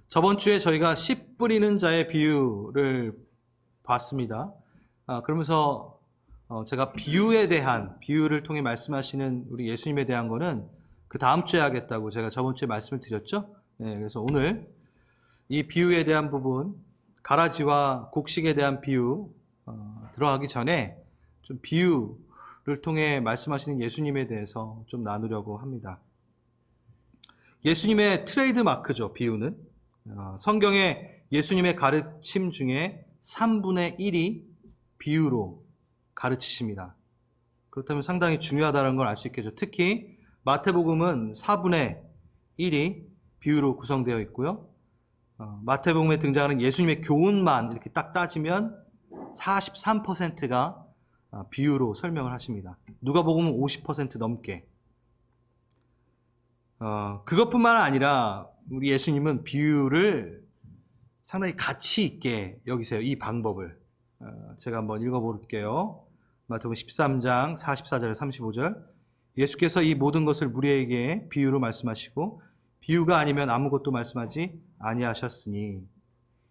저번 주에 저희가 씨 뿌리는 자의 비유를 봤습니다. 그러면서 제가 비유를 통해 말씀하시는 우리 예수님에 대한 거는 그 다음 주에 하겠다고 제가 저번 주에 말씀을 드렸죠. 네, 그래서 오늘 이 비유에 대한 부분, 가라지와 곡식에 대한 비유 들어가기 전에 좀 비유를 통해 말씀하시는 예수님에 대해서 좀 나누려고 합니다. 예수님의 트레이드 마크죠, 비유는. 성경에 예수님의 가르침 중에 3분의 1이 비유로 가르치십니다. 그렇다면 상당히 중요하다는 걸 알 수 있겠죠. 특히 마태복음은 4분의 1이 비유로 구성되어 있고요. 마태복음에 등장하는 예수님의 교훈만 이렇게 딱 따지면 43%가 비유로 설명을 하십니다. 누가복음은 50% 넘게. 그것뿐만 아니라 우리 예수님은 비유를 상당히 가치 있게 여기세요. 이 방법을. 제가 한번 읽어볼게요. 마태복음 13장 44절 35절. 예수께서 이 모든 것을 무리에게 비유로 말씀하시고 비유가 아니면 아무것도 말씀하지 아니하셨으니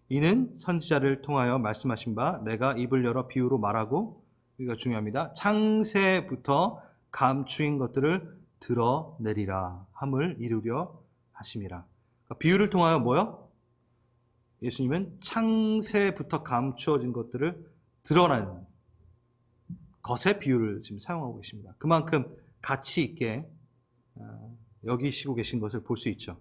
이는 선지자를 통하여 말씀하신 바 내가 입을 열어 비유로 말하고, 이거 중요합니다, 창세부터 감추인 것들을 드러내리라 함을 이루려 하심이라. 그러니까 비유를 통하여 뭐요? 예수님은 창세부터 감추어진 것들을 드러내는 것의 비유를 지금 사용하고 계십니다. 그만큼 가치 있게 여기시고 계신 것을 볼 수 있죠.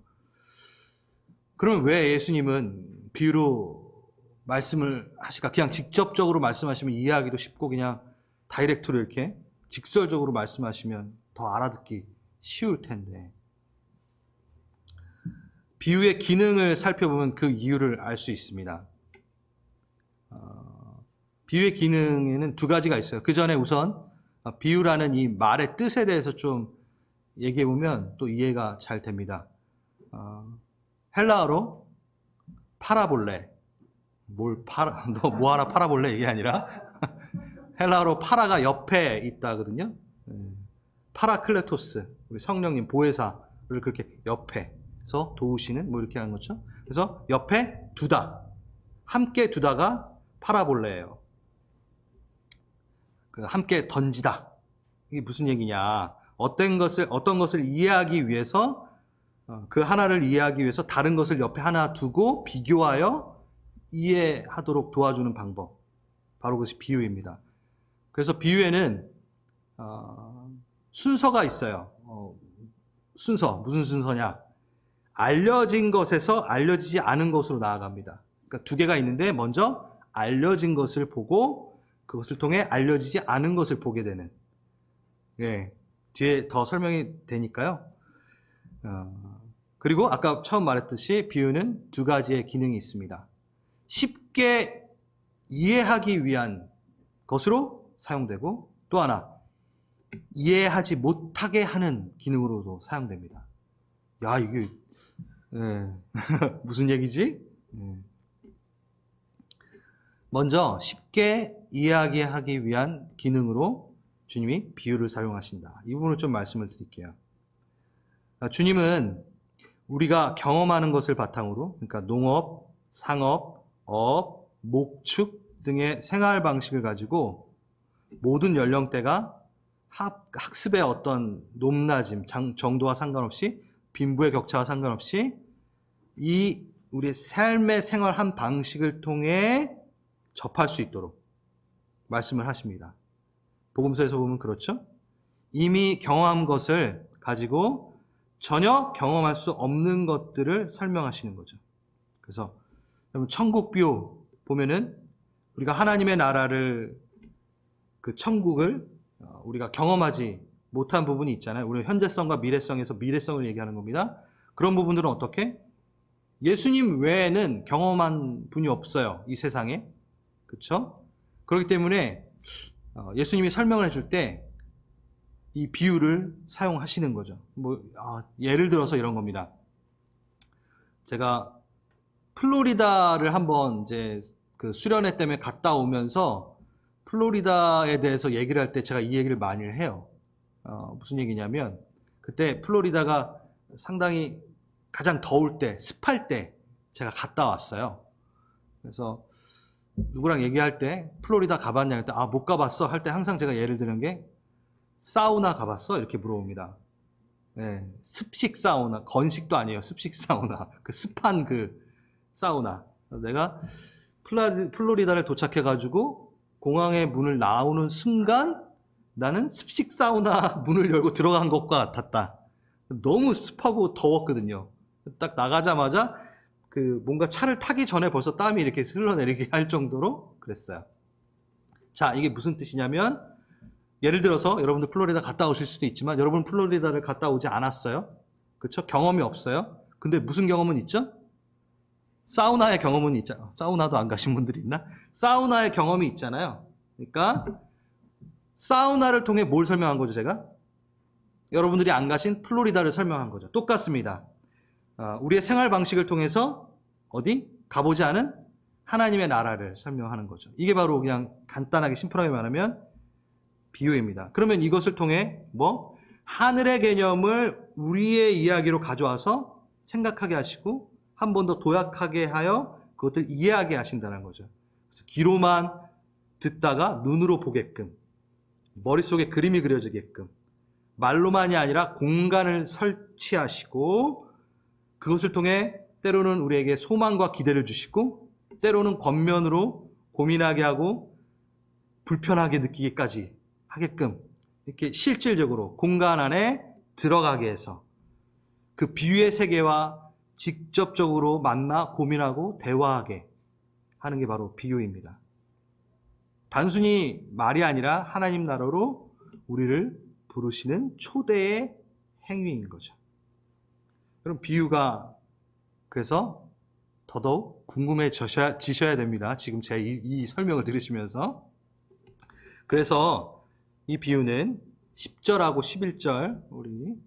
그러면 왜 예수님은 비유로 말씀을 하실까? 그냥 직접적으로 말씀하시면 이해하기도 쉽고 그냥 다이렉트로 이렇게 직설적으로 말씀하시면 더 알아듣기 쉬울 텐데, 비유의 기능을 살펴보면 그 이유를 알 수 있습니다. 비유의 기능에는 두 가지가 있어요. 그 전에 우선 비유라는 이 말의 뜻에 대해서 좀 얘기해 보면 또 이해가 잘 됩니다. 헬라어로 파라볼레, 너 뭐 하나 팔아볼래? 이게 아니라 헬라어로 파라가 옆에 있다거든요. 파라클레토스, 우리 성령님 보혜사를 그렇게 옆에서 도우시는 뭐 이렇게 하는 거죠. 그래서 옆에 두다, 함께 두다가 파라볼레예요. 함께 던지다. 이게 무슨 얘기냐? 어떤 것을 이해하기 위해서, 그 하나를 이해하기 위해서 다른 것을 옆에 하나 두고 비교하여 이해하도록 도와주는 방법. 바로 그것이 비유입니다. 그래서 비유에는 순서가 있어요. 무슨 순서냐? 알려진 것에서 알려지지 않은 것으로 나아갑니다. 그러니까 두 개가 있는데 먼저 알려진 것을 보고 그것을 통해 알려지지 않은 것을 보게 되는. 예, 뒤에 더 설명이 되니까요. 그리고 아까 처음 말했듯이 비유는 두 가지의 기능이 있습니다. 쉽게 이해하기 위한 것으로 사용되고, 또 하나 이해하지 못하게 하는 기능으로도 사용됩니다. 야, 이게 무슨 얘기지? 먼저 쉽게 이해하기 위한 기능으로 주님이 비유를 사용하신다. 이 부분을 좀 말씀을 드릴게요. 주님은 우리가 경험하는 것을 바탕으로, 그러니까 농업, 상업, 업, 목축 등의 생활 방식을 가지고 모든 연령대가 학습의 어떤 높낮임, 정도와 상관없이, 빈부의 격차와 상관없이 이 우리의 삶의 생활 한 방식을 통해 접할 수 있도록 말씀을 하십니다. 복음서에서 보면 그렇죠? 이미 경험한 것을 가지고 전혀 경험할 수 없는 것들을 설명하시는 거죠. 그래서 천국 비유 보면은 우리가 하나님의 나라를, 그 천국을 우리가 경험하지 못한 부분이 있잖아요. 우리 현재성과 미래성에서 미래성을 얘기하는 겁니다. 그런 부분들은 어떻게? 예수님 외에는 경험한 분이 없어요, 이 세상에. 그렇죠? 그렇기 때문에 예수님이 설명을 해줄 때 이 비유를 사용하시는 거죠. 예를 들어서 이런 겁니다. 제가 플로리다를 한번 이제 그 수련회 때문에 갔다 오면서 플로리다에 대해서 얘기를 할 때 제가 이 얘기를 많이 해요. 무슨 얘기냐면, 그때 플로리다가 상당히 가장 더울 때, 습할 때 제가 갔다 왔어요. 그래서 누구랑 얘기할 때 플로리다 가봤냐 할 때 아, 못 가봤어 할 때 항상 제가 예를 드는 게 사우나 가봤어? 이렇게 물어봅니다. 네, 습식 사우나, 건식도 아니에요. 습식 사우나. 그 습한 그 사우나. 내가 플로리다를 도착해가지고 공항의 문을 나오는 순간 나는 습식 사우나 문을 열고 들어간 것과 같았다. 너무 습하고 더웠거든요. 딱 나가자마자 그 뭔가 차를 타기 전에 벌써 땀이 이렇게 흘러내리게 할 정도로 그랬어요. 자, 이게 무슨 뜻이냐면 예를 들어서 여러분들 플로리다 갔다 오실 수도 있지만 여러분 플로리다를 갔다 오지 않았어요. 그렇죠? 경험이 없어요. 근데 무슨 경험은 있죠? 사우나의 경험은 있잖아요. 사우나도 안 가신 분들이 있나? 사우나의 경험이 있잖아요. 그러니까 사우나를 통해 뭘 설명한 거죠, 제가? 여러분들이 안 가신 플로리다를 설명한 거죠. 똑같습니다. 우리의 생활 방식을 통해서 어디? 가보지 않은 하나님의 나라를 설명하는 거죠. 이게 바로 그냥 간단하게 심플하게 말하면 비유입니다. 그러면 이것을 통해 뭐? 하늘의 개념을 우리의 이야기로 가져와서 생각하게 하시고 한 번 더 도약하게 하여 그것을 이해하게 하신다는 거죠. 그래서 귀로만 듣다가 눈으로 보게끔 머릿속에 그림이 그려지게끔 말로만이 아니라 공간을 설치하시고 그것을 통해 때로는 우리에게 소망과 기대를 주시고 때로는 겉면으로 고민하게 하고 불편하게 느끼기까지 하게끔 이렇게 실질적으로 공간 안에 들어가게 해서 그 비유의 세계와 직접적으로 만나 고민하고 대화하게 하는 게 바로 비유입니다. 단순히 말이 아니라 하나님 나라로 우리를 부르시는 초대의 행위인 거죠. 그럼 비유가 그래서 더더욱 궁금해지셔야 됩니다. 지금 제 이 설명을 들으시면서. 그래서 이 비유는 10절하고 11절 우리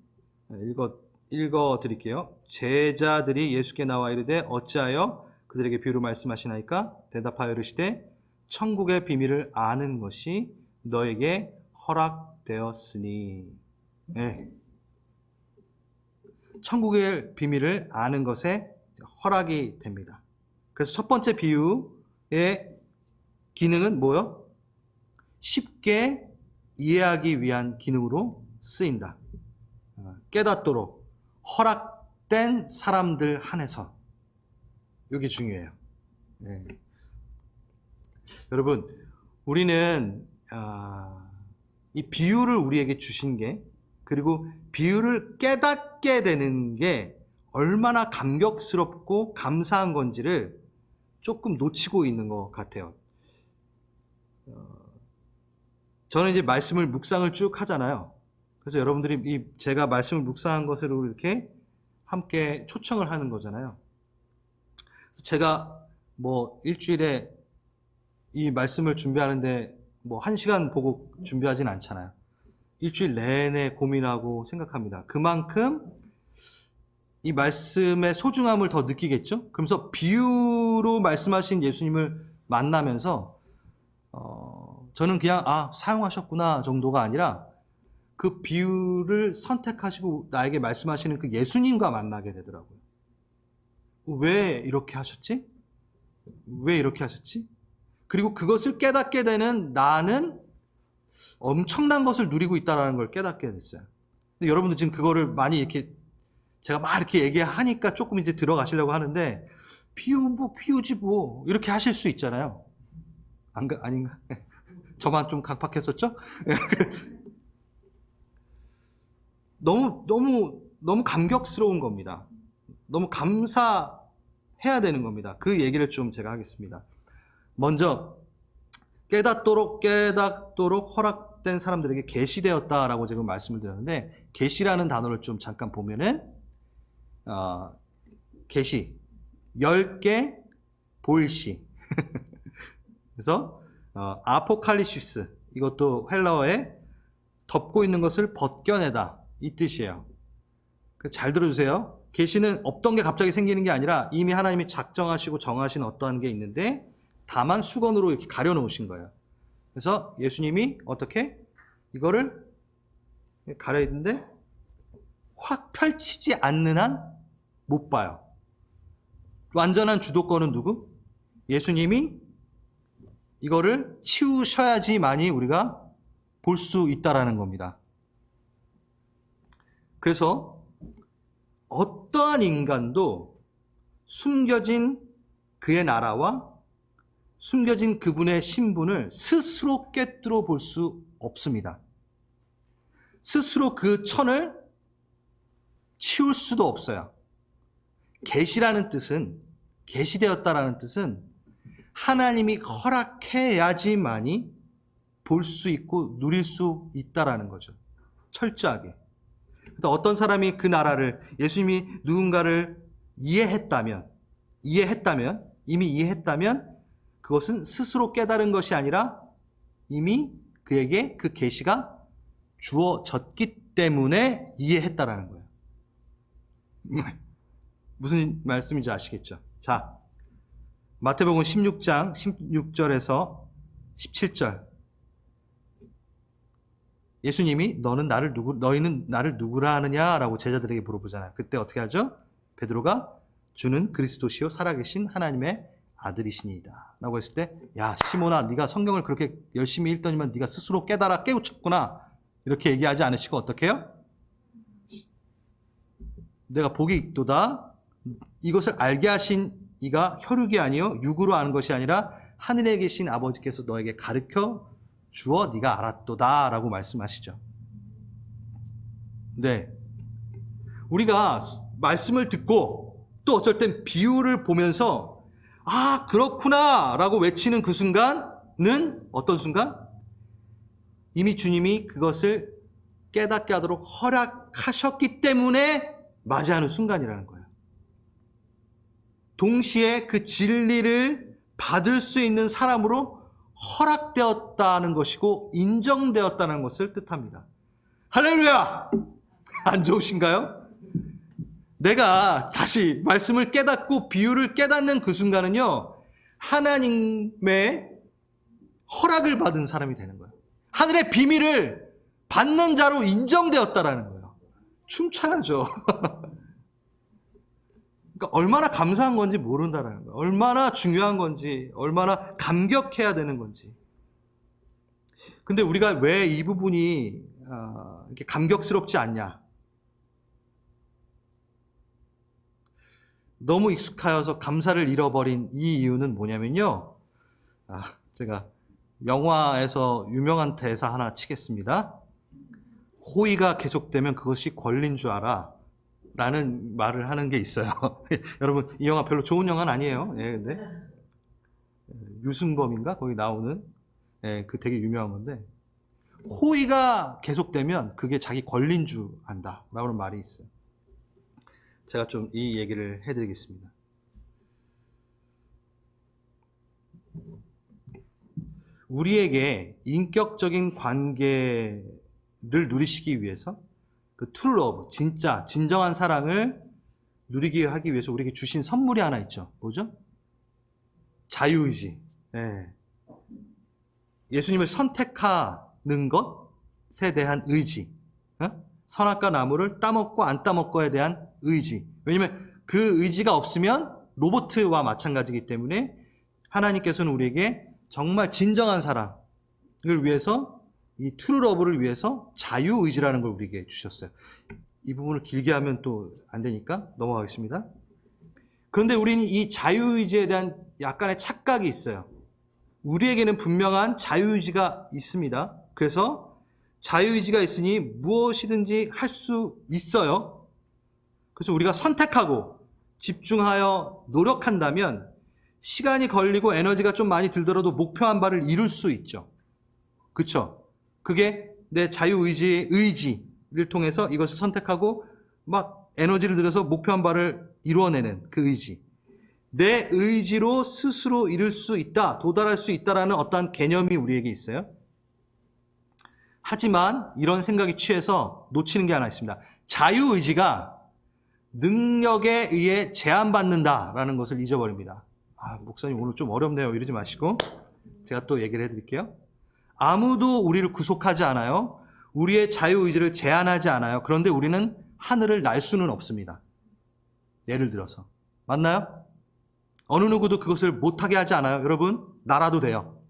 읽어 드릴게요. 제자들이 예수께 나와 이르되 어찌하여 그들에게 비유로 말씀하시나이까? 대답하여 이르시되 천국의 비밀을 아는 것이 너에게 허락되었으니. 네. 천국의 비밀을 아는 것에 허락이 됩니다. 그래서 첫 번째 비유의 기능은 뭐요? 쉽게 이해하기 위한 기능으로 쓰인다. 깨닫도록 허락된 사람들 한해서. 이게 중요해요. 네. 여러분, 우리는 이 비유를 우리에게 주신 게 그리고 비유를 깨닫게 되는 게 얼마나 감격스럽고 감사한 건지를 조금 놓치고 있는 것 같아요. 저는 이제 말씀을 묵상을 쭉 하잖아요. 그래서 여러분들이 제가 말씀을 묵상한 것으로 이렇게 함께 초청을 하는 거잖아요. 그래서 제가 뭐 일주일에 이 말씀을 준비하는데 뭐 1시간 보고 준비하진 않잖아요. 일주일 내내 고민하고 생각합니다. 그만큼 이 말씀의 소중함을 더 느끼겠죠? 그러면서 비유로 말씀하신 예수님을 만나면서 저는 그냥 사용하셨구나 정도가 아니라 그 비유를 선택하시고 나에게 말씀하시는 그 예수님과 만나게 되더라고요. 왜 이렇게 하셨지? 왜 이렇게 하셨지? 그리고 그것을 깨닫게 되는 나는 엄청난 것을 누리고 있다는 걸 깨닫게 됐어요. 근데 여러분들 지금 그거를 많이 이렇게 제가 막 이렇게 얘기하니까 조금 이제 들어가시려고 하는데 비유지 뭐 이렇게 하실 수 있잖아요. 아닌가? 저만 좀 강팍했었죠? 너무 감격스러운 겁니다. 너무 감사해야 되는 겁니다. 그 얘기를 좀 제가 하겠습니다. 먼저 깨닫도록 허락된 사람들에게 계시되었다라고 지금 말씀을 드렸는데 계시라는 단어를 좀 잠깐 보면은 계시 10개 볼시 그래서 아포칼리시스 이것도 헬라어에 덮고 있는 것을 벗겨내다 이 뜻이에요. 잘 들어주세요. 계시는 없던 게 갑자기 생기는 게 아니라 이미 하나님이 작정하시고 정하신 어떠한 게 있는데 다만 수건으로 이렇게 가려놓으신 거예요. 그래서 예수님이 어떻게 이거를 가려야 되는데 확 펼치지 않는 한 못 봐요. 완전한 주도권은 누구? 예수님이 이거를 치우셔야지만이 우리가 볼 수 있다라는 겁니다. 그래서 어떠한 인간도 숨겨진 그의 나라와 숨겨진 그분의 신분을 스스로 꿰뚫어 볼 수 없습니다. 스스로 그 천을 치울 수도 없어요. 계시라는 뜻은, 계시되었다라는 뜻은 하나님이 허락해야지만이 볼 수 있고 누릴 수 있다라는 거죠. 철저하게. 어떤 사람이 그 나라를, 예수님이 누군가를 이미 이해했다면 그것은 스스로 깨달은 것이 아니라 이미 그에게 그 계시가 주어졌기 때문에 이해했다라는 거예요. 무슨 말씀인지 아시겠죠? 자, 마태복음 16장 16절에서 17절. 예수님이 너희는 나를 누구라 하느냐라고 제자들에게 물어보잖아요. 그때 어떻게 하죠? 베드로가 주는 그리스도시요 살아계신 하나님의 아들이시니이다 라고 했을 때, 야 시몬아, 네가 성경을 그렇게 열심히 읽더니만 네가 스스로 깨달아 깨우쳤구나, 이렇게 얘기하지 않으시고 어떻게 해요? 내가 복이 있도다. 이것을 알게 하신 이가 혈육이 아니요 육으로 아는 것이 아니라 하늘에 계신 아버지께서 너에게 가르쳐 주어 네가 알았도다 라고 말씀하시죠. 네, 우리가 말씀을 듣고 또 어쩔 땐 비유를 보면서 아 그렇구나 라고 외치는 그 순간은 어떤 순간? 이미 주님이 그것을 깨닫게 하도록 허락하셨기 때문에 맞이하는 순간이라는 거예요. 동시에 그 진리를 받을 수 있는 사람으로 허락되었다는 것이고 인정되었다는 것을 뜻합니다. 할렐루야! 안 좋으신가요? 내가 다시 말씀을 깨닫고 비유를 깨닫는 그 순간은요, 하나님의 허락을 받은 사람이 되는 거예요. 하늘의 비밀을 받는 자로 인정되었다라는 거예요. 춤춰야죠. 그러니까 얼마나 감사한 건지 모른다라는 거예요. 얼마나 중요한 건지, 얼마나 감격해야 되는 건지. 근데 우리가 왜 이 부분이 이렇게 감격스럽지 않냐? 너무 익숙하여서 감사를 잃어버린 이 이유는 뭐냐면요. 제가 영화에서 유명한 대사 하나 치겠습니다. 호의가 계속되면 그것이 권리인 줄 알아 라는 말을 하는 게 있어요. 여러분, 이 영화 별로 좋은 영화는 아니에요. 예, 근데 유승범인가? 거기 나오는 그 되게 유명한 건데, 호의가 계속되면 그게 자기 권리인 줄 안다 라는 말이 있어요. 제가 좀 이 얘기를 해드리겠습니다. 우리에게 인격적인 관계를 누리시기 위해서 그 true love, 진정한 사랑을 누리게 하기 위해서 우리에게 주신 선물이 하나 있죠. 뭐죠? 자유의지. 네. 예수님을 선택하는 것에 대한 의지. 선악과 나무를 따먹고 안 따먹고에 대한 의지. 왜냐하면 그 의지가 없으면 로봇과 마찬가지이기 때문에 하나님께서는 우리에게 정말 진정한 사랑을 위해서, 이 true love를 위해서 자유의지라는 걸 우리에게 주셨어요. 이 부분을 길게 하면 또 안 되니까 넘어가겠습니다. 그런데 우리는 이 자유의지에 대한 약간의 착각이 있어요. 우리에게는 분명한 자유의지가 있습니다. 그래서 자유의지가 있으니 무엇이든지 할 수 있어요. 그래서 우리가 선택하고 집중하여 노력한다면 시간이 걸리고 에너지가 좀 많이 들더라도 목표한 바를 이룰 수 있죠. 그렇죠? 그게 내 의지를 통해서 이것을 선택하고 막 에너지를 들여서 목표한 바를 이루어내는 그 의지. 내 의지로 스스로 이룰 수 있다, 도달할 수 있다라는 어떠한 개념이 우리에게 있어요. 하지만 이런 생각이 취해서 놓치는 게 하나 있습니다. 자유의지가 능력에 의해 제한받는다라는 것을 잊어버립니다. 목사님 오늘 좀 어렵네요. 이러지 마시고 제가 또 얘기를 해드릴게요. 아무도 우리를 구속하지 않아요. 우리의 자유의지를 제한하지 않아요. 그런데 우리는 하늘을 날 수는 없습니다. 예를 들어서. 맞나요? 어느 누구도 그것을 못하게 하지 않아요. 여러분, 날아도 돼요.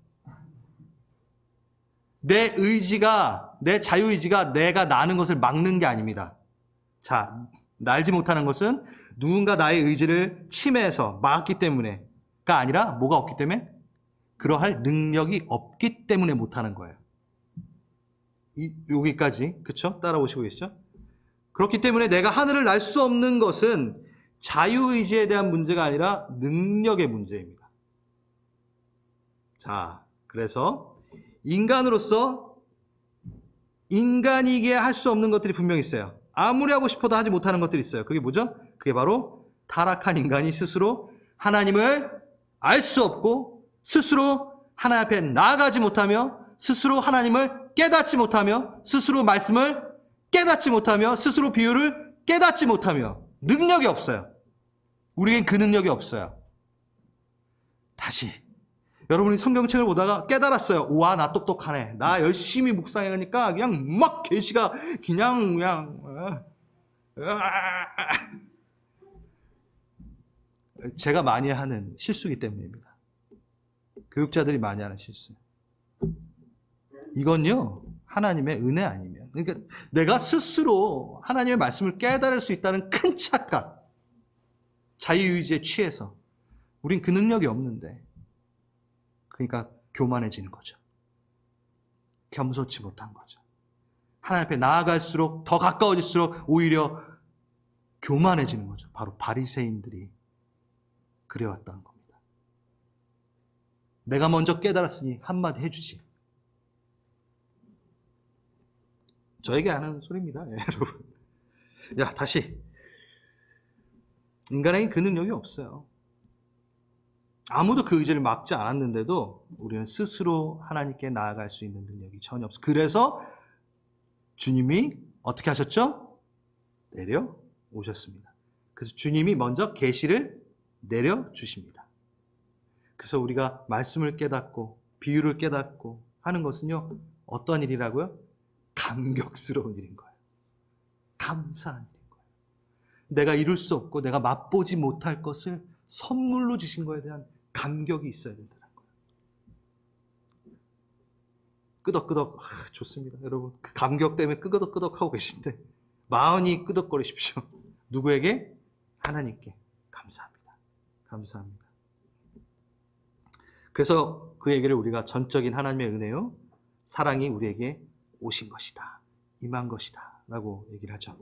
내 의지가, 내 자유의지가 내가 나는 것을 막는 게 아닙니다. 자, 날지 못하는 것은 누군가 나의 의지를 침해해서 막았기 때문에가 아니라 뭐가 없기 때문에? 그러할 능력이 없기 때문에 못하는 거예요. 여기까지, 그쵸? 따라오시고 계시죠? 그렇기 때문에 내가 하늘을 날 수 없는 것은 자유의지에 대한 문제가 아니라 능력의 문제입니다. 자, 그래서 인간으로서 인간이기에 할 수 없는 것들이 분명히 있어요. 아무리 하고 싶어도 하지 못하는 것들이 있어요. 그게 뭐죠? 그게 바로 타락한 인간이 스스로 하나님을 알 수 없고 스스로 하나님 앞에 나아가지 못하며 스스로 하나님을 깨닫지 못하며 스스로 말씀을 깨닫지 못하며 스스로 비유를 깨닫지 못하며 능력이 없어요. 우리에겐 그 능력이 없어요. 다시 여러분이 성경책을 보다가 깨달았어요. 와, 나 똑똑하네. 나 열심히 묵상하니까 그냥 막 계시가 그냥 제가 많이 하는 실수이기 때문입니다. 교육자들이 많이 하는 실수. 이건요, 하나님의 은혜 아니면, 그러니까 내가 스스로 하나님의 말씀을 깨달을 수 있다는 큰 착각, 자유의지에 취해서 우린 그 능력이 없는데, 그러니까 교만해지는 거죠. 겸손치 못한 거죠. 하나님 앞에 나아갈수록 더 가까워질수록 오히려 교만해지는 거죠. 바로 바리새인들이 그래왔다는 겁니다. 내가 먼저 깨달았으니 한마디 해주지. 저에게 하는 소리입니다, 여러분. 야, 다시. 인간에게 그 능력이 없어요. 아무도 그 의지를 막지 않았는데도 우리는 스스로 하나님께 나아갈 수 있는 능력이 전혀 없어요. 그래서 주님이 어떻게 하셨죠? 내려오셨습니다. 그래서 주님이 먼저 계시를 내려주십니다. 그래서 우리가 말씀을 깨닫고 비유를 깨닫고 하는 것은요, 어떤 일이라고요? 감격스러운 일인 거예요. 감사한 일인 거예요. 내가 이룰 수 없고 내가 맛보지 못할 것을 선물로 주신 것에 대한 감격이 있어야 된다는 거예요. 끄덕끄덕, 좋습니다. 여러분, 그 감격 때문에 끄덕끄덕하고 계신데 마음이 끄덕거리십시오. 누구에게? 하나님께. 감사합니다. 감사합니다. 그래서 그 얘기를 우리가 전적인 하나님의 은혜요, 사랑이 우리에게 오신 것이다, 임한 것이다 라고 얘기를 하죠.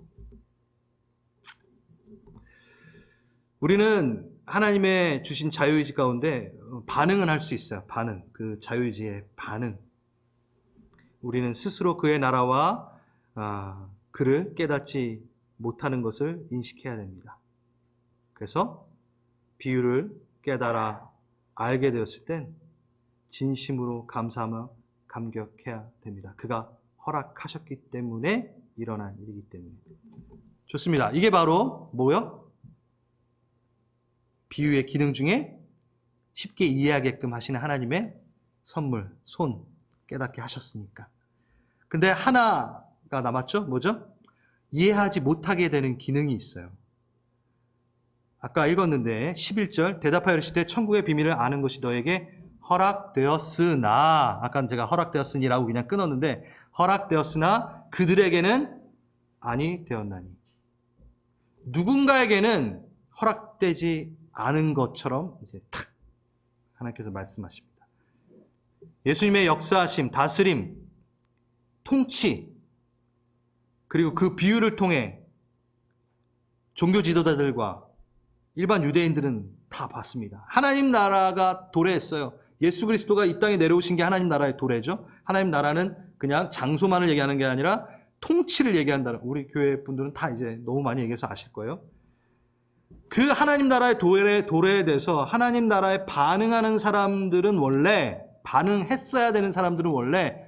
우리는 하나님의 주신 자유의지 가운데 반응은 할 수 있어요. 반응, 그 자유의지의 반응. 우리는 스스로 그의 나라와 그를 깨닫지 못하는 것을 인식해야 됩니다. 그래서 비유를 깨달아 알게 되었을 땐 진심으로 감사하며 감격해야 됩니다. 그가 허락하셨기 때문에 일어난 일이기 때문에. 좋습니다. 이게 바로 뭐요? 비유의 기능 중에 쉽게 이해하게끔 하시는 하나님의 선물, 손, 깨닫게 하셨으니까. 근데 하나가 남았죠? 뭐죠? 이해하지 못하게 되는 기능이 있어요. 아까 읽었는데 11절, 대답하여 이르시되 천국의 비밀을 아는 것이 너에게 허락되었으나, 아까 제가 허락되었으니라고 그냥 끊었는데, 허락되었으나 그들에게는 아니 되었나니. 누군가에게는 허락되지 않은 것처럼 이제 탁 하나님께서 말씀하십니다. 예수님의 역사하심, 다스림, 통치, 그리고 그 비유를 통해 종교 지도자들과 일반 유대인들은 다 봤습니다. 하나님 나라가 도래했어요. 예수 그리스도가 이 땅에 내려오신 게 하나님 나라의 도래죠. 하나님 나라는 그냥 장소만을 얘기하는 게 아니라 통치를 얘기한다는, 우리 교회 분들은 다 이제 너무 많이 얘기해서 아실 거예요. 그 하나님 나라의 도래에 대해서 하나님 나라에 반응하는 사람들은 원래, 반응했어야 되는 사람들은 원래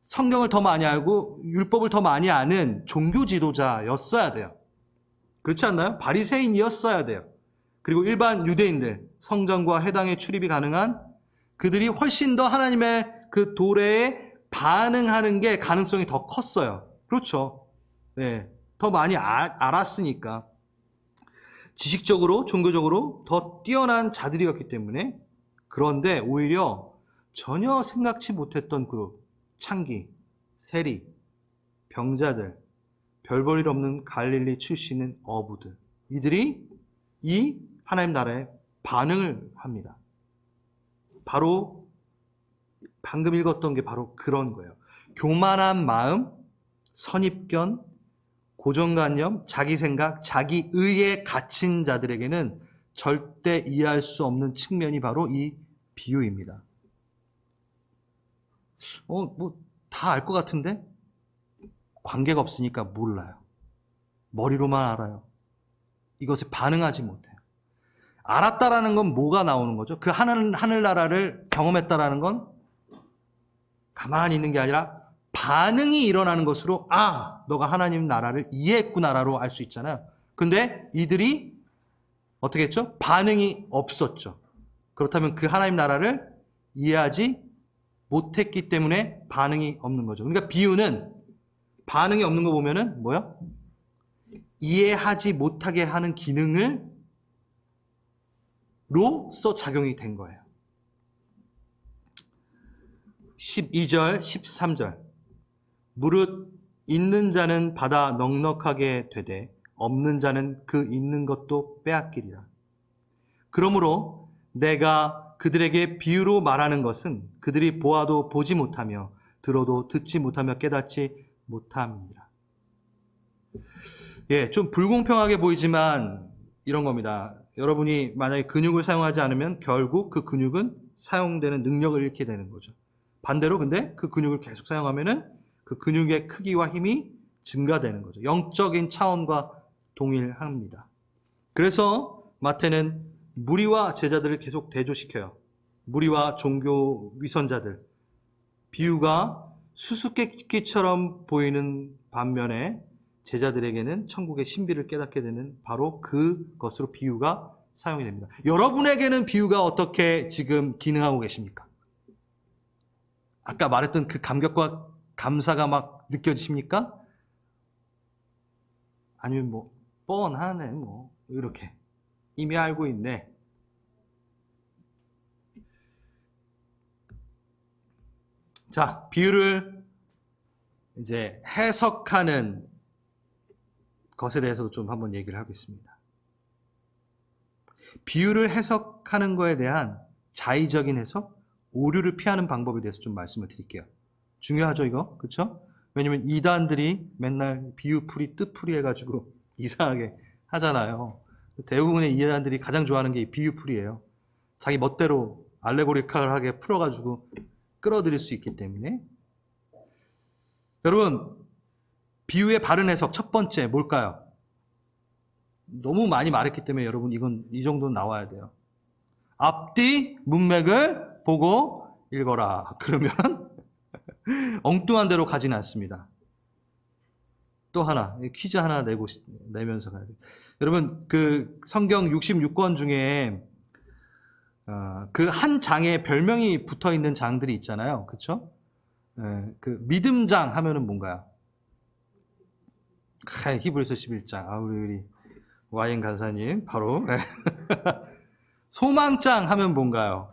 성경을 더 많이 알고 율법을 더 많이 아는 종교 지도자였어야 돼요. 그렇지 않나요? 바리새인이었어야 돼요. 그리고 일반 유대인들, 성전과 회당에 출입이 가능한 그들이 훨씬 더 하나님의 그 도래에 반응하는 게 가능성이 더 컸어요. 그렇죠. 네, 더 많이 알았으니까. 지식적으로, 종교적으로 더 뛰어난 자들이었기 때문에, 그런데 오히려 전혀 생각지 못했던 그룹, 창기, 세리, 병자들, 별 볼 일 없는 갈릴리 출신인 어부들, 이들이 이 하나님 나라에 반응을 합니다. 바로 방금 읽었던 게 바로 그런 거예요. 교만한 마음, 선입견, 고정관념, 자기 생각, 자기 의에 갇힌 자들에게는 절대 이해할 수 없는 측면이 바로 이 비유입니다. 다 알 것 같은데? 관계가 없으니까 몰라요. 머리로만 알아요. 이것에 반응하지 못해요. 알았다라는 건 뭐가 나오는 거죠? 그 하늘나라를 경험했다라는 건 가만히 있는 게 아니라 반응이 일어나는 것으로, 너가 하나님 나라를 이해했구나라로 알 수 있잖아요. 근데 이들이 어떻게 했죠? 반응이 없었죠. 그렇다면 그 하나님 나라를 이해하지 못했기 때문에 반응이 없는 거죠. 그러니까 비유는 반응이 없는 거 보면은 뭐야? 이해하지 못하게 하는 기능을 로써 작용이 된 거예요. 12절, 13절. 무릇 있는 자는 받아 넉넉하게 되되 없는 자는 그 있는 것도 빼앗기리라. 그러므로 내가 그들에게 비유로 말하는 것은 그들이 보아도 보지 못하며 들어도 듣지 못하며 깨닫지 못함이니라. 좀 불공평하게 보이지만 이런 겁니다. 여러분이 만약에 근육을 사용하지 않으면 결국 그 근육은 사용되는 능력을 잃게 되는 거죠. 반대로 근데 그 근육을 계속 사용하면은 그 근육의 크기와 힘이 증가되는 거죠. 영적인 차원과 동일합니다. 그래서 마태는 무리와 제자들을 계속 대조시켜요. 무리와 종교 위선자들. 비유가 수수께끼처럼 보이는 반면에 제자들에게는 천국의 신비를 깨닫게 되는 바로 그것으로 비유가 사용이 됩니다. 여러분에게는 비유가 어떻게 지금 기능하고 계십니까? 아까 말했던 그 감격과 감사가 막 느껴지십니까? 아니면 뻔하네, 이렇게. 이미 알고 있네. 자, 비유를 이제 해석하는 것에 대해서도 좀 한번 얘기를 하겠습니다. 비유를 해석하는 것에 대한 자의적인 해석, 오류를 피하는 방법에 대해서 좀 말씀을 드릴게요. 중요하죠, 이거? 그쵸? 왜냐면 이단들이 맨날 비유풀이, 뜻풀이 해가지고 이상하게 하잖아요. 대부분의 이단들이 가장 좋아하는 게 이 비유풀이에요. 자기 멋대로 알레고리컬하게 풀어가지고 끌어들일 수 있기 때문에. 여러분, 비유의 바른 해석 첫 번째 뭘까요? 너무 많이 말했기 때문에 여러분 이 정도는 나와야 돼요. 앞뒤 문맥을 보고 읽어라. 그러면 엉뚱한 대로 가지는 않습니다. 또 하나, 퀴즈 하나 내면서 가야 돼요. 여러분, 그 성경 66권 중에 그 한 장에 별명이 붙어 있는 장들이 있잖아요. 그쵸? 그 믿음장 하면은 뭔가요? 히브리서 11장. 우리 와인 간사님, 바로. 소망장 하면 뭔가요?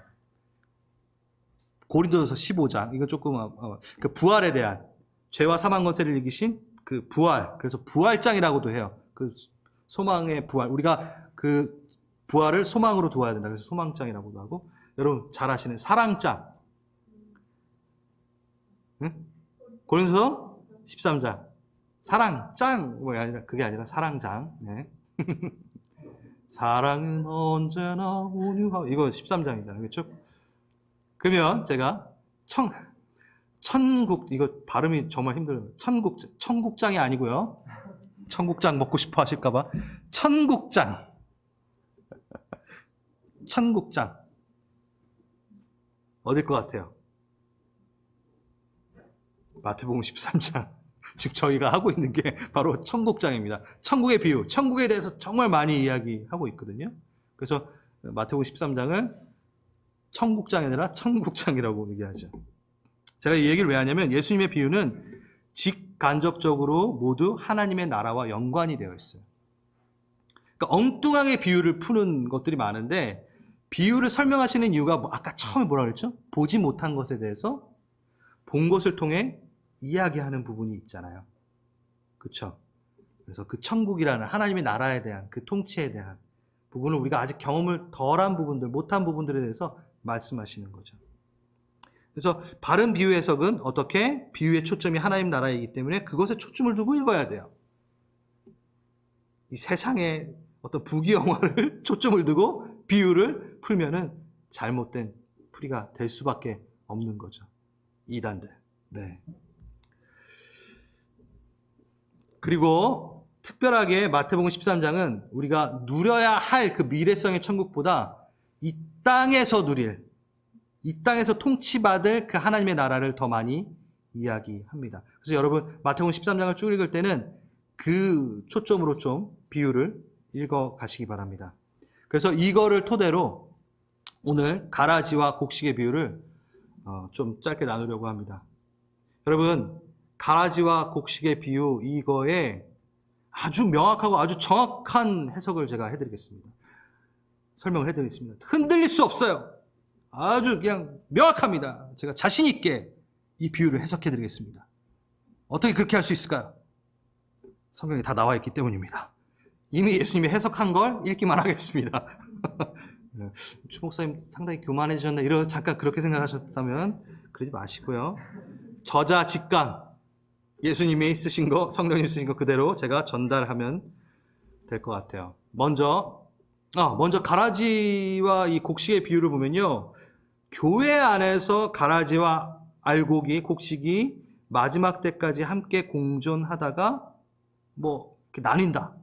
고린도전서 15장. 이거 조금, 그 부활에 대한, 죄와 사망 권세를 이기신 그 부활. 그래서 부활장이라고도 해요. 그 소망의 부활. 우리가 그 부활을 소망으로 두어야 된다. 그래서 소망장이라고도 하고. 여러분 잘 아시는 사랑장. 응? 고린도서 13장. 사랑장. 그게 아니라 사랑장. 네. 사랑은 언제나 온유하고. 이거 13장이잖아요. 그렇죠? 그러면 제가 천국, 이거 발음이 정말 힘들어요. 천국장이 아니고요. 천국장 먹고 싶어 하실까봐. 천국장. 천국장. 어딜 것 같아요? 마태복음 13장. 지금 저희가 하고 있는 게 바로 천국장입니다. 천국의 비유. 천국에 대해서 정말 많이 이야기하고 있거든요. 그래서 마태복음 13장을 천국장이 아니라 천국장이라고 얘기하죠. 제가 이 얘기를 왜 하냐면 예수님의 비유는 직간접적으로 모두 하나님의 나라와 연관이 되어 있어요. 그러니까 그러니까 엉뚱하게 비유를 푸는 것들이 많은데 비유를 설명하시는 이유가 아까 처음에 뭐라 그랬죠? 보지 못한 것에 대해서 본 것을 통해 이야기하는 부분이 있잖아요. 그렇죠? 그래서 그 천국이라는 하나님의 나라에 대한 그 통치에 대한 부분을 우리가 아직 경험을 덜한 부분들, 못한 부분들에 대해서 말씀하시는 거죠. 그래서 바른 비유 해석은 어떻게? 비유의 초점이 하나님 나라이기 때문에 그것에 초점을 두고 읽어야 돼요. 이 세상의 어떤 부귀영화를 초점을 두고 비유를 풀면은 잘못된 풀이가 될 수밖에 없는 거죠. 이단들. 네. 그리고 특별하게 마태복음 13장은 우리가 누려야 할 그 미래성의 천국보다 이 땅에서 누릴, 이 땅에서 통치받을 그 하나님의 나라를 더 많이 이야기합니다. 그래서 여러분 마태복음 13장을 쭉 읽을 때는 그 초점으로 좀 비유를 읽어 가시기 바랍니다. 그래서 이거를 토대로 오늘 가라지와 곡식의 비유를 좀 짧게 나누려고 합니다. 여러분 가라지와 곡식의 비유 이거에 아주 명확하고 아주 정확한 해석을 제가 해드리겠습니다. 설명을 해드리겠습니다. 흔들릴 수 없어요. 아주 그냥 명확합니다. 제가 자신 있게 이 비유를 해석해드리겠습니다. 어떻게 그렇게 할 수 있을까요? 성경에 다 나와 있기 때문입니다. 이미 예수님이 해석한 걸 읽기만 하겠습니다. 추 목사님 상당히 교만해지셨네. 잠깐 그렇게 생각하셨다면 그러지 마시고요. 저자 직강 예수님이 쓰신 거, 성령님이 쓰신 거 그대로 제가 전달하면 될 것 같아요. 먼저 가라지와 이 곡식의 비유를 보면요. 교회 안에서 가라지와 알곡이, 곡식이 마지막 때까지 함께 공존하다가 이렇게 나뉜다.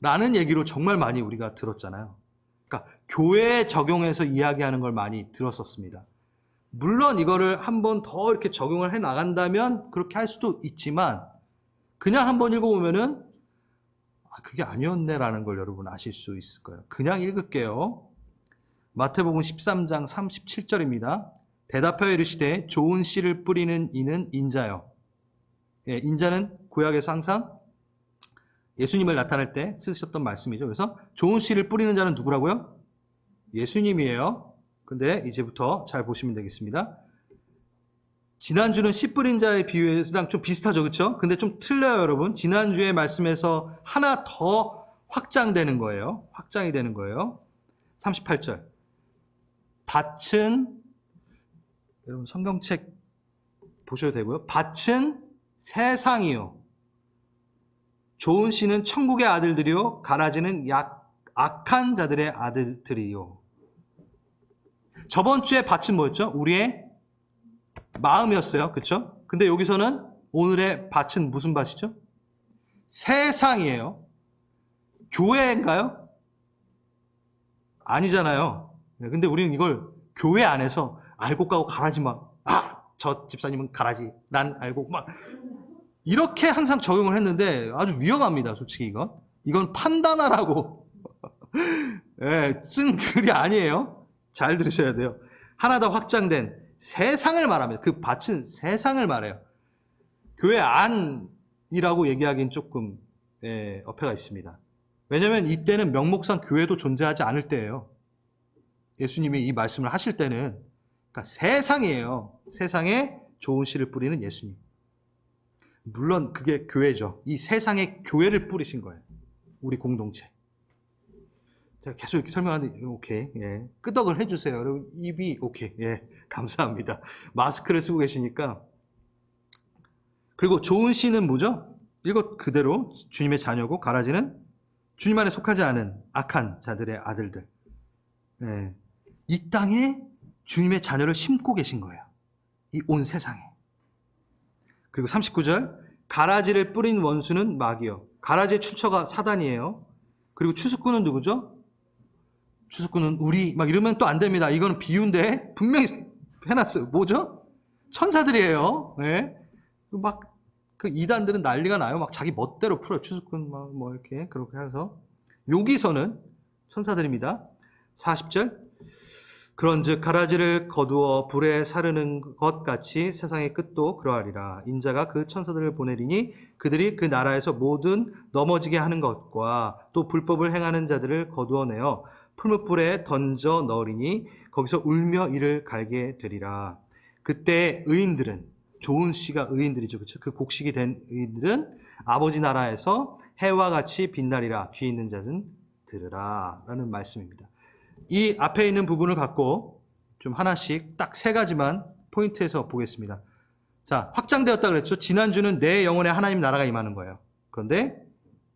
라는 얘기로 정말 많이 우리가 들었잖아요. 그러니까 교회에 적용해서 이야기하는 걸 많이 들었었습니다. 물론 이거를 한 번 더 이렇게 적용을 해 나간다면 그렇게 할 수도 있지만 그냥 한번 읽어보면은 그게 아니었네라는 걸 여러분 아실 수 있을 거예요. 그냥 읽을게요. 마태복음 13장 37절입니다. 대답하여 이르시되 좋은 씨를 뿌리는 이는 인자요. 인자는 구약에서 항상 예수님을 나타낼 때 쓰셨던 말씀이죠. 그래서 좋은 씨를 뿌리는 자는 누구라고요? 예수님이에요. 근데 이제부터 잘 보시면 되겠습니다. 지난주는 씨 뿌린 자의 비유랑 좀 비슷하죠. 그렇죠? 근데 좀 틀려요, 여러분. 지난주의 말씀에서 하나 더 확장되는 거예요. 확장이 되는 거예요. 38절. 밭은 여러분 성경책 보셔도 되고요. 밭은 세상이요. 좋은 씨는 천국의 아들들이요. 가라지는 악한 자들의 아들들이요. 저번 주에 밭은 뭐였죠? 우리의 마음이었어요. 그렇죠? 근데 여기서는 오늘의 밭은 무슨 밭이죠? 세상이에요. 교회인가요? 아니잖아요. 근데 우리는 이걸 교회 안에서 알고 가고 가라지 저 집사님은 가라지, 난 알고 이렇게 항상 적용을 했는데 아주 위험합니다. 솔직히 이건 판단하라고 쓴 글이 아니에요. 잘 들으셔야 돼요. 하나 더 확장된 세상을 말합니다. 그 밭은 세상을 말해요. 교회 안이라고 얘기하기는 조금 어폐가 있습니다. 왜냐하면 이때는 명목상 교회도 존재하지 않을 때예요. 예수님이 이 말씀을 하실 때는 그러니까 세상이에요. 세상에 좋은 씨를 뿌리는 예수님. 물론 그게 교회죠. 이 세상에 교회를 뿌리신 거예요. 우리 공동체. 제가 계속 이렇게 설명하는데 오케이. 끄덕을 해주세요. 여러분 입이 오케이. 감사합니다. 마스크를 쓰고 계시니까. 그리고 좋은 씨는 뭐죠? 이것 그대로 주님의 자녀고 가라지는 주님 안에 속하지 않은 악한 자들의 아들들. 이 땅에 주님의 자녀를 심고 계신 거예요. 이 온 세상에. 그리고 39절 가라지를 뿌린 원수는 마귀요. 가라지의 출처가 사단이에요. 그리고 추수꾼은 누구죠? 추수꾼은 우리 이러면 또 안 됩니다. 이거는 비유인데 분명히 해놨어요. 뭐죠? 천사들이에요. 그 이단들은 난리가 나요. 자기 멋대로 풀어요. 추수꾼 이렇게 그렇게 해서 여기서는 천사들입니다. 40절 그런즉 가라지를 거두어 불에 사르는 것 같이 세상의 끝도 그러하리라. 인자가 그 천사들을 보내리니 그들이 그 나라에서 모든 넘어지게 하는 것과 또 불법을 행하는 자들을 거두어내어 풀무불에 던져 넣으리니 거기서 울며 이를 갈게 되리라. 그때 의인들은, 좋은 씨가 의인들이죠, 그렇죠? 그 곡식이 된 의인들은 아버지 나라에서 해와 같이 빛나리라. 귀 있는 자는 들으라 라는 말씀입니다. 이 앞에 있는 부분을 갖고 좀 하나씩 딱 3가지만 포인트에서 보겠습니다. 자, 확장되었다 그랬죠. 지난주는 내 영혼에 하나님 나라가 임하는 거예요. 그런데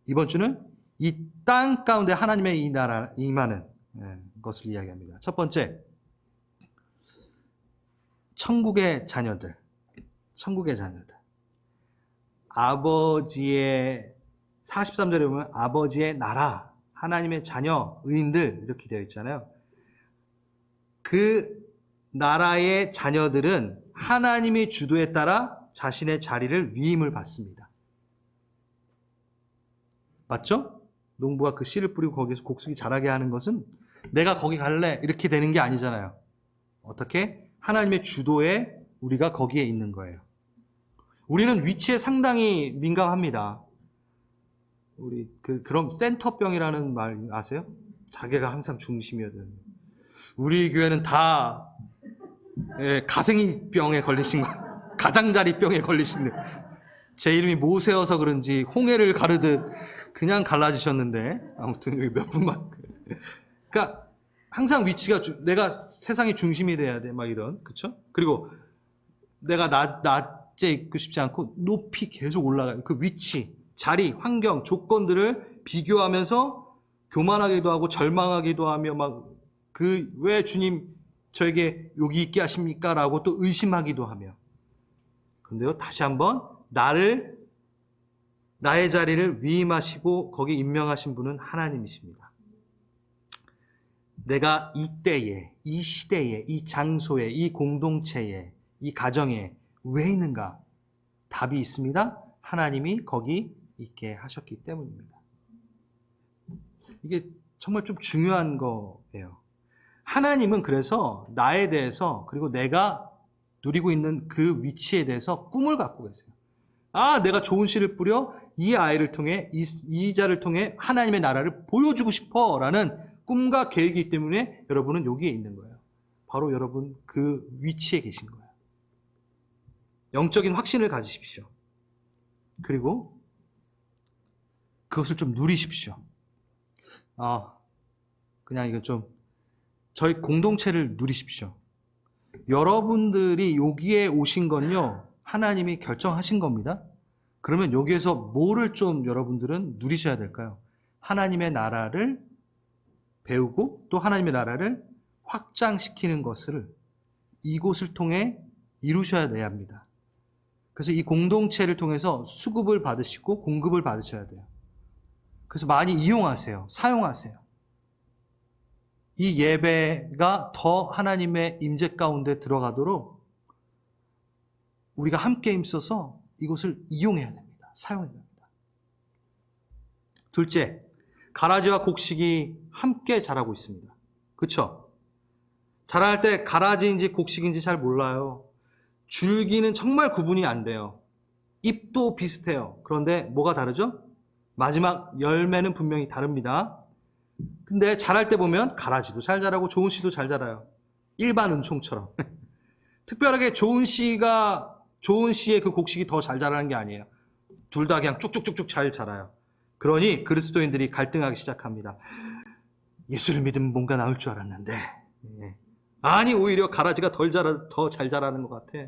이번 주는 이 땅 가운데 하나님의 이 나라 임하는 것을 이야기합니다. 첫 번째, 천국의 자녀들. 아버지의 43절에 보면 아버지의 나라, 하나님의 자녀, 의인들 이렇게 되어 있잖아요. 그 나라의 자녀들은 하나님의 주도에 따라 자신의 자리를 위임을 받습니다. 맞죠? 농부가 그 씨를 뿌리고 거기서 곡식이 자라게 하는 것은 내가 거기 갈래 이렇게 되는 게 아니잖아요. 어떻게? 하나님의 주도에 우리가 거기에 있는 거예요. 우리는 위치에 상당히 민감합니다. 우리 그럼 센터병이라는 말 아세요? 자기가 항상 중심이어야 되는. 우리 교회는 다 가생이병에 걸리신 거, 가장자리병에 걸리신. 제 이름이 모세여서 그런지 홍해를 가르듯 그냥 갈라지셨는데 아무튼 여기 몇 분만. 그러니까 항상 위치가 내가 세상의 중심이 돼야 돼, 막 이런, 그렇죠? 그리고 내가 낮에 있고 싶지 않고 높이 계속 올라가요. 그 위치, 자리, 환경, 조건들을 비교하면서 교만하기도 하고 절망하기도 하며 막 왜 주님 저에게 여기 있게 하십니까? 라고 또 의심하기도 하며. 그런데요, 다시 한번 나의 자리를 위임하시고 거기 임명하신 분은 하나님이십니다. 내가 이 때에, 이 시대에, 이 장소에, 이 공동체에, 이 가정에 왜 있는가? 답이 있습니다. 하나님이 거기 있게 하셨기 때문입니다. 이게 정말 좀 중요한 거예요. 하나님은 그래서 나에 대해서, 그리고 내가 누리고 있는 그 위치에 대해서 꿈을 갖고 계세요. 내가 좋은 씨를 뿌려 이 아이를 통해, 이 자를 통해 하나님의 나라를 보여주고 싶어 라는 꿈과 계획이기 때문에 여러분은 여기에 있는 거예요. 바로 여러분 그 위치에 계신 거예요. 영적인 확신을 가지십시오. 그리고 그것을 좀 누리십시오. 그냥 이거 좀 저희 공동체를 누리십시오. 여러분들이 여기에 오신 건요, 하나님이 결정하신 겁니다. 그러면 여기에서 뭐를 좀 여러분들은 누리셔야 될까요? 하나님의 나라를 배우고 또 하나님의 나라를 확장시키는 것을 이곳을 통해 이루셔야 합니다. 그래서 이 공동체를 통해서 수급을 받으시고 공급을 받으셔야 돼요. 그래서 많이 이용하세요. 사용하세요. 이 예배가 더 하나님의 임재 가운데 들어가도록 우리가 함께 힘써서 이곳을 이용해야 됩니다. 사용해야 됩니다. 둘째, 가라지와 곡식이 함께 자라고 있습니다. 그렇죠? 자랄 때 가라지인지 곡식인지 잘 몰라요. 줄기는 정말 구분이 안 돼요. 잎도 비슷해요. 그런데 뭐가 다르죠? 마지막 열매는 분명히 다릅니다. 근데 자랄 때 보면 가라지도 잘 자라고 좋은 씨도 잘 자라요. 일반 은총처럼. 특별하게 좋은 씨의 그 곡식이 더 잘 자라는 게 아니에요. 둘 다 그냥 쭉쭉쭉쭉 잘 자라요. 그러니 그리스도인들이 갈등하기 시작합니다. 예수를 믿으면 뭔가 나올 줄 알았는데, 아니 오히려 가라지가 더 잘 자라는 것 같아.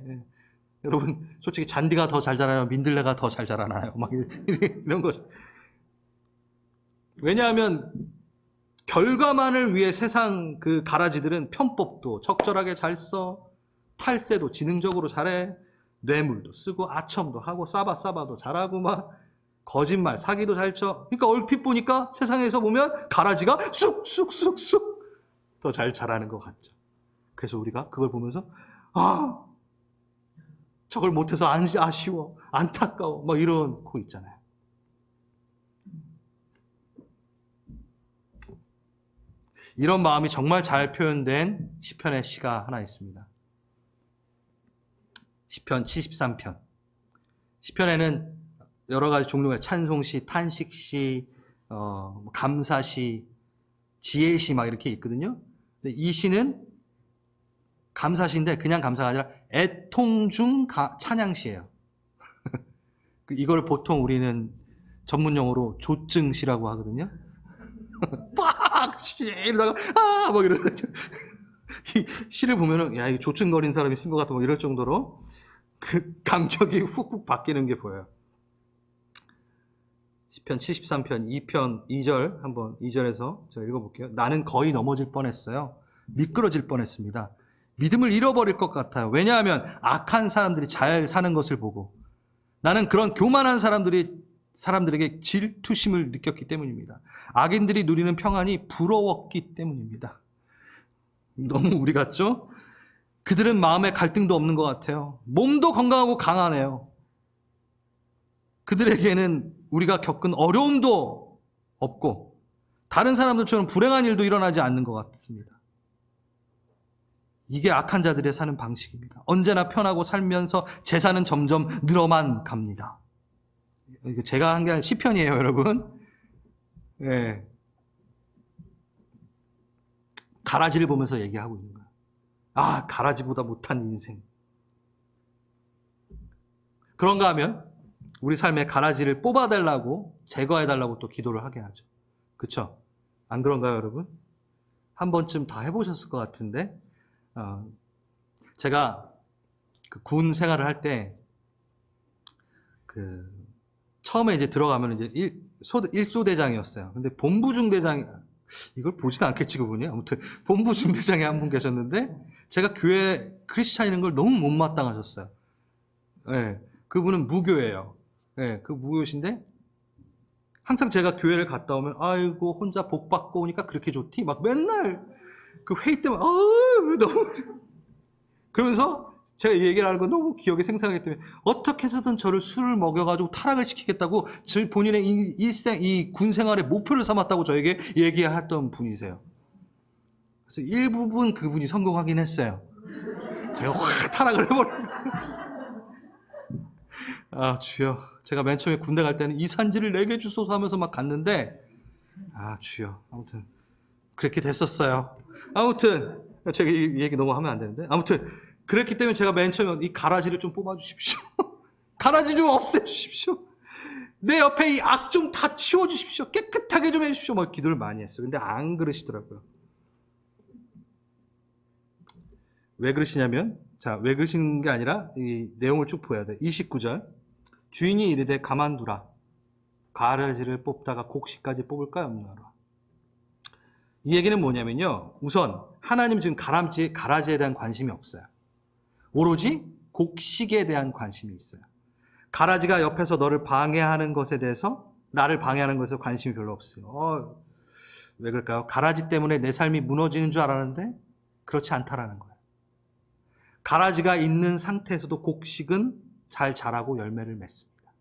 여러분 솔직히 잔디가 더 잘 자라요? 민들레가 더 잘 자라나요? 막 이런 거죠. 왜냐하면 결과만을 위해 세상 그 가라지들은 편법도 적절하게 잘 써, 탈세도 지능적으로 잘해, 뇌물도 쓰고 아첨도 하고 싸바도 잘하고 막 거짓말, 사기도 잘 쳐. 그러니까 얼핏 보니까 세상에서 보면 가라지가 쑥쑥쑥쑥 더 잘 자라는 것 같죠. 그래서 우리가 그걸 보면서 저걸 못해서 아쉬워, 안타까워 막 이러고 있잖아요. 이런 마음이 정말 잘 표현된 시편의 시가 하나 있습니다. 시편 73편. 시편에는 여러 가지 종류의 찬송시, 탄식시, 감사시, 지혜시 막 이렇게 있거든요. 근데 이 시는 감사시인데 그냥 감사가 아니라 애통중 찬양시예요. 이걸 보통 우리는 전문용어로 조증시라고 하거든요. 빡! 이러다가 막 이러다 이 시를 보면은 야, 이거 조증거린 사람이 쓴 것 같아 뭐 이럴 정도로 그 감격이 훅훅 바뀌는 게 보여요. 시편 73편 2편 2절 한번 2절에서 제가 읽어볼게요. 나는 거의 넘어질 뻔했어요. 미끄러질 뻔했습니다. 믿음을 잃어버릴 것 같아요. 왜냐하면 악한 사람들이 잘 사는 것을 보고 나는 그런 교만한 사람들에게 질투심을 느꼈기 때문입니다. 악인들이 누리는 평안이 부러웠기 때문입니다. 너무 우리 같죠? 그들은 마음에 갈등도 없는 것 같아요. 몸도 건강하고 강하네요. 그들에게는 우리가 겪은 어려움도 없고 다른 사람들처럼 불행한 일도 일어나지 않는 것 같습니다. 이게 악한 자들의 사는 방식입니다. 언제나 편하고 살면서 재산은 점점 늘어만 갑니다. 이거 제가 한 게 아니라 시편이에요, 여러분. 예. 가라지를 보면서 얘기하고 있는 거예요. 아, 가라지보다 못한 인생. 그런가 하면 우리 삶에 가라지를 뽑아달라고, 제거해달라고 또 기도를 하게 하죠. 그쵸? 안 그런가요, 여러분? 한 번쯤 다 해보셨을 것 같은데, 제가 그 군 생활을 할 때, 처음에 이제 들어가면 이제 일소대장이었어요. 근데 본부중대장, 이걸 보지도 않겠지, 그분이. 아무튼, 본부중대장에 한 분 계셨는데, 제가 교회 크리스찬이라는 걸 너무 못마땅하셨어요. 네, 그분은 무교예요. 네, 그 무교신데, 항상 제가 교회를 갔다 오면, 아이고, 혼자 복 받고 오니까 그렇게 좋디? 막 맨날 그 회의 때만, 너무. 그러면서 제가 이 얘기를 하는 건 너무 기억에 생생하기 때문에 어떻게 해서든 저를 술을 먹여가지고 타락을 시키겠다고 본인의 일생, 이 군 생활의 목표를 삼았다고 저에게 얘기했던 분이세요. 그래서 일부분 그분이 성공하긴 했어요. 제가 확 타락을 해버려요. 아, 주여. 제가 맨 처음에 군대 갈 때는 이 산지를 내게 주소서 하면서 막 갔는데, 아, 주여. 아무튼, 그렇게 됐었어요. 아무튼, 제가 이 얘기 너무 하면 안 되는데. 아무튼, 그랬기 때문에 제가 맨 처음에 이 가라지를 좀 뽑아주십시오. 가라지 좀 없애주십시오. 내 옆에 이 악 좀 다 치워주십시오. 깨끗하게 좀 해주십시오. 막 기도를 많이 했어요. 근데 안 그러시더라고요. 왜 그러시냐면, 자, 왜 그러시는 게 아니라 이 내용을 쭉 보여야 돼. 29절. 주인이 이르되 가만두라. 가라지를 뽑다가 곡식까지 뽑을까 염려하라. 이 얘기는 뭐냐면요. 우선 하나님 지금 가라지에 대한 관심이 없어요. 오로지 곡식에 대한 관심이 있어요. 가라지가 옆에서 너를 방해하는 것에 대해서, 나를 방해하는 것에 관심이 별로 없어요. 왜 그럴까요? 가라지 때문에 내 삶이 무너지는 줄 알았는데 그렇지 않다라는 거예요. 가라지가 있는 상태에서도 곡식은 잘 자라고 열매를 맺습니다.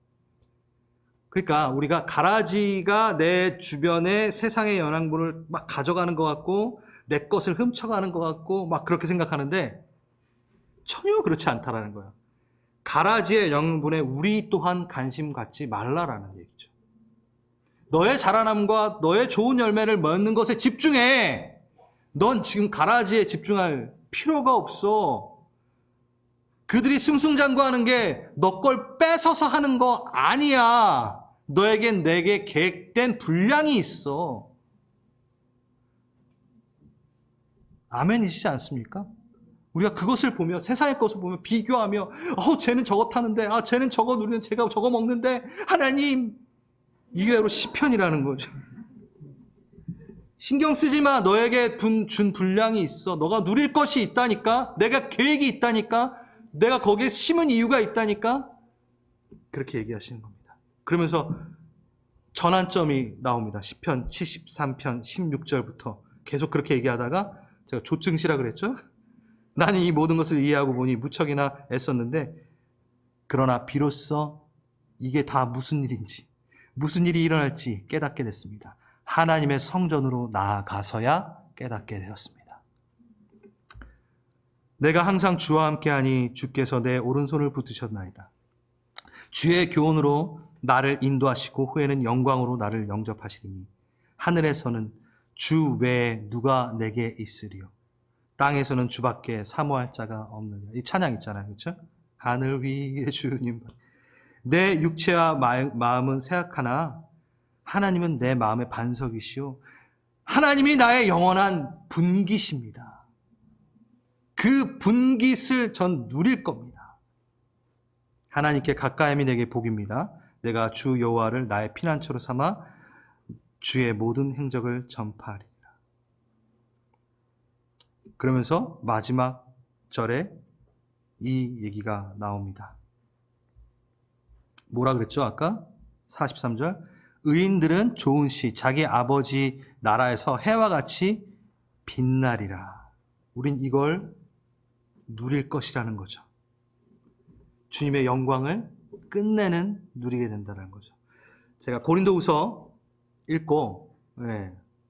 그러니까 우리가 가라지가 내 주변의 세상의 영양분을 막 가져가는 것 같고 내 것을 훔쳐가는 것 같고 막 그렇게 생각하는데 전혀 그렇지 않다라는 거예요. 가라지의 영양분에 우리 또한 관심 갖지 말라라는 얘기죠. 너의 자라남과 너의 좋은 열매를 맺는 것에 집중해. 넌 지금 가라지에 집중할 필요가 없어. 그들이 승승장구하는 게 너 걸 뺏어서 하는 거 아니야. 너에겐 내게 계획된 분량이 있어. 아멘이시지 않습니까? 우리가 그것을 보며, 세상의 것을 보며 비교하며, 쟤는 저거 타는데, 쟤는 저거 누리는, 제가 저거 먹는데, 하나님, 이게 바로 시편이라는 거죠. 신경 쓰지 마. 너에게 준 분량이 있어. 너가 누릴 것이 있다니까. 내가 계획이 있다니까. 내가 거기에 심은 이유가 있다니까. 그렇게 얘기하시는 겁니다. 그러면서 전환점이 나옵니다. 시편 73편 16절부터 계속 그렇게 얘기하다가 제가 조증시라 그랬죠. 나는 이 모든 것을 이해하고 보니 무척이나 애썼는데 그러나 비로소 이게 다 무슨 일인지, 무슨 일이 일어날지 깨닫게 됐습니다. 하나님의 성전으로 나아가서야 깨닫게 되었습니다. 내가 항상 주와 함께하니 주께서 내 오른손을 붙드셨나이다. 주의 교훈으로 나를 인도하시고 후에는 영광으로 나를 영접하시리니 하늘에서는 주 외에 누가 내게 있으리요. 땅에서는 주밖에 사모할 자가 없느니라. 이 찬양 있잖아요. 그렇죠? 하늘 위에 주님. 내 육체와 마음은 쇠약하나 하나님은 내 마음의 반석이시오. 하나님이 나의 영원한 분깃입니다. 그 분깃을 전 누릴 겁니다. 하나님께 가까이함이 내게 복입니다. 내가 주 여호와를 나의 피난처로 삼아 주의 모든 행적을 전파하리라. 그러면서 마지막 절에 이 얘기가 나옵니다. 뭐라 그랬죠? 아까 43절. 의인들은 좋은 시 자기 아버지 나라에서 해와 같이 빛나리라. 우린 이걸 누릴 것이라는 거죠. 주님의 영광을 끝내는 누리게 된다는 거죠. 제가 고린도후서 읽고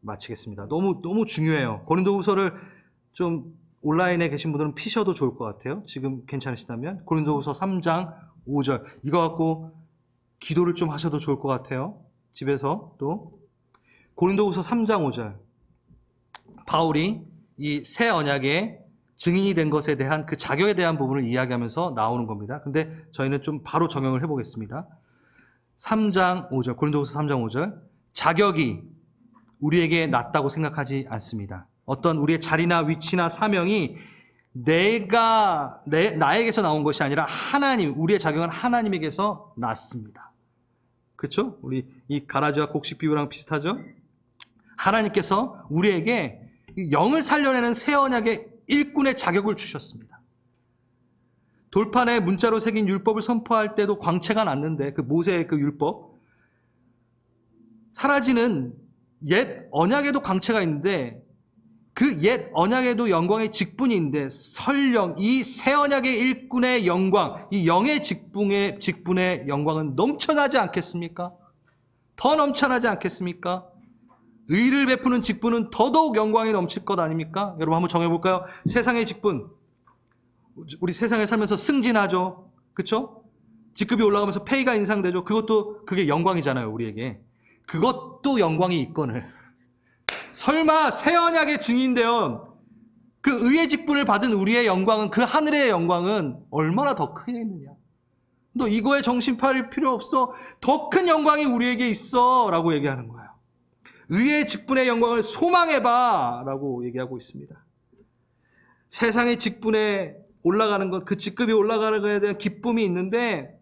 마치겠습니다. 너무 중요해요. 고린도후서를 좀 온라인에 계신 분들은 피셔도 좋을 것 같아요. 지금 괜찮으시다면 고린도후서 3장 5절 이거 갖고 기도를 좀 하셔도 좋을 것 같아요. 집에서 또 고린도후서 3장 5절 바울이 이 새 언약의 증인이 된 것에 대한 그 자격에 대한 부분을 이야기하면서 나오는 겁니다. 근데 저희는 좀 바로 적용을 해보겠습니다. 3장 5절 고린도후서 3장 5절 자격이 우리에게 낫다고 생각하지 않습니다. 어떤 우리의 자리나 위치나 사명이 나에게서 나온 것이 아니라 하나님, 우리의 자격은 하나님에게서 났습니다. 그렇죠? 우리 이 가라지와 곡식 비유랑 비슷하죠? 하나님께서 우리에게 영을 살려내는 새 언약의 일꾼의 자격을 주셨습니다. 돌판에 문자로 새긴 율법을 선포할 때도 광채가 났는데 그 모세의 그 율법 사라지는 옛 언약에도 광채가 있는데 그 옛 언약에도 영광의 직분이 있는데 설령 이 새 언약의 일꾼의 영광, 이 영의 직분의 영광은 넘쳐나지 않겠습니까? 더 넘쳐나지 않겠습니까? 의를 베푸는 직분은 더더욱 영광이 넘칠 것 아닙니까? 여러분 한번 정해볼까요? 세상의 직분, 우리 세상에 살면서 승진하죠. 그렇죠? 직급이 올라가면서 페이가 인상되죠. 그게 영광이잖아요. 우리에게. 그것도 영광이 있거늘 설마 새 언약의 증인되온 그 의의 직분을 받은 우리의 영광은 그 하늘의 영광은 얼마나 더 크겠느냐. 너 이거에 정신 팔릴 필요 없어. 더 큰 영광이 우리에게 있어 라고 얘기하는 거예요. 의의 직분의 영광을 소망해봐 라고 얘기하고 있습니다. 세상의 직분에 올라가는 것, 그 직급이 올라가는 것에 대한 기쁨이 있는데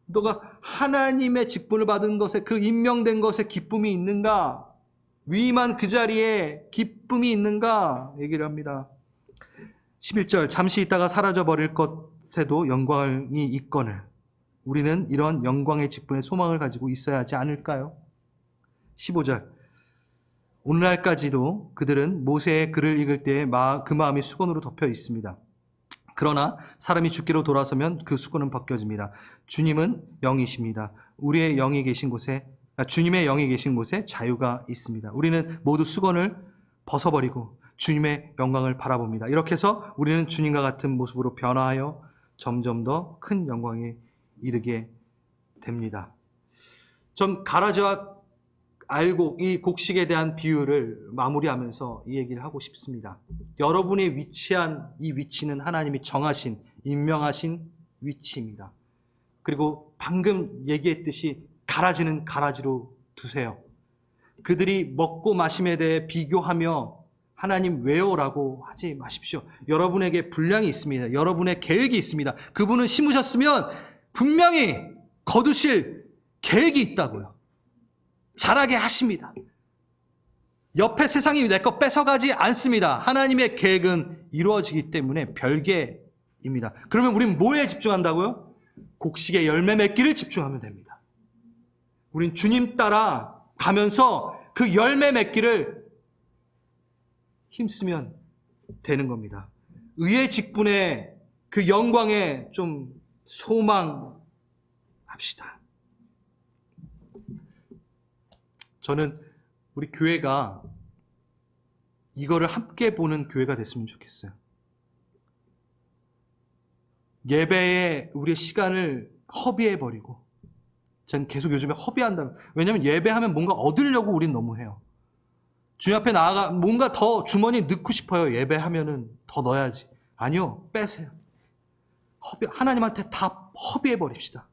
너가 하나님의 직분을 받은 것에 그 임명된 것에 기쁨이 있는가? 위임한 그 자리에 기쁨이 있는가? 얘기를 합니다. 11절 잠시 있다가 사라져버릴 것에도 영광이 있거늘 우리는 이런 영광의 직분의 소망을 가지고 있어야 하지 않을까요? 15절 오늘날까지도 그들은 모세의 글을 읽을 때에 그 마음이 수건으로 덮여 있습니다. 그러나 사람이 주께로 돌아서면 그 수건은 벗겨집니다. 주님은 영이십니다. 우리의 영이 계신 곳에 주님의 영이 계신 곳에 자유가 있습니다. 우리는 모두 수건을 벗어버리고 주님의 영광을 바라봅니다. 이렇게 해서 우리는 주님과 같은 모습으로 변화하여 점점 더 큰 영광에 이르게 됩니다. 전 가라지와 알곡, 이 곡식에 대한 비유를 마무리하면서 이 얘기를 하고 싶습니다. 여러분이 위치한 이 위치는 하나님이 정하신, 임명하신 위치입니다. 그리고 방금 얘기했듯이 가라지는 가라지로 두세요. 그들이 먹고 마심에 대해 비교하며 하나님 왜요라고 하지 마십시오. 여러분에게 분량이 있습니다. 여러분의 계획이 있습니다. 그분은 심으셨으면 분명히 거두실 계획이 있다고요. 잘하게 하십니다. 옆에 세상이 내 거 뺏어가지 않습니다. 하나님의 계획은 이루어지기 때문에 별개입니다. 그러면 우린 뭐에 집중한다고요? 곡식의 열매 맺기를 집중하면 됩니다. 우린 주님 따라 가면서 그 열매 맺기를 힘쓰면 되는 겁니다. 의의 직분에 그 영광에 좀 소망합시다. 저는 우리 교회가 이거를 함께 보는 교회가 됐으면 좋겠어요. 예배에 우리의 시간을 허비해버리고, 전 계속 요즘에 허비한다. 왜냐하면 예배하면 뭔가 얻으려고 우린 너무 해요. 주님 앞에 나아가 뭔가 더 주머니에 넣고 싶어요. 예배하면은 더 넣어야지. 아니요, 빼세요. 하나님한테 다 허비해버립시다.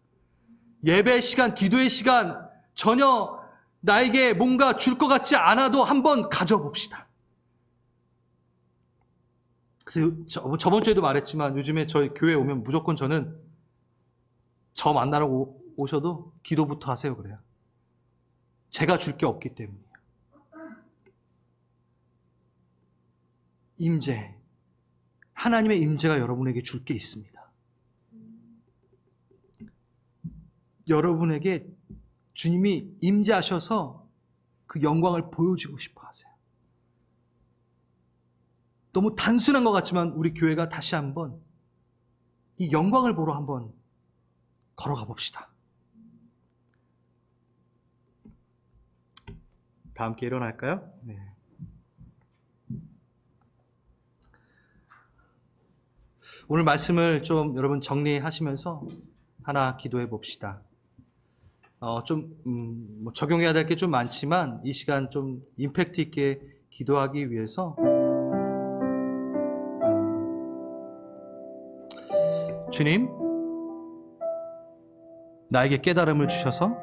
예배 시간, 기도의 시간 전혀 나에게 뭔가 줄 것 같지 않아도 한번 가져봅시다. 그래서 저번 주에도 말했지만 요즘에 저희 교회에 오면 무조건 저는 저 만나러 오셔도 기도부터 하세요 그래요. 제가 줄 게 없기 때문이에요. 임재, 하나님의 임재가 여러분에게 줄 게 있습니다. 여러분에게 주님이 임재하셔서 그 영광을 보여주고 싶어 하세요. 너무 단순한 것 같지만 우리 교회가 다시 한번 이 영광을 보러 한번 걸어가 봅시다. 다 함께 일어날까요? 네. 오늘 말씀을 좀 여러분 정리하시면서 하나 기도해 봅시다. 뭐 적용해야 될 게 좀 많지만 이 시간 좀 임팩트 있게 기도하기 위해서 주님, 나에게 깨달음을 주셔서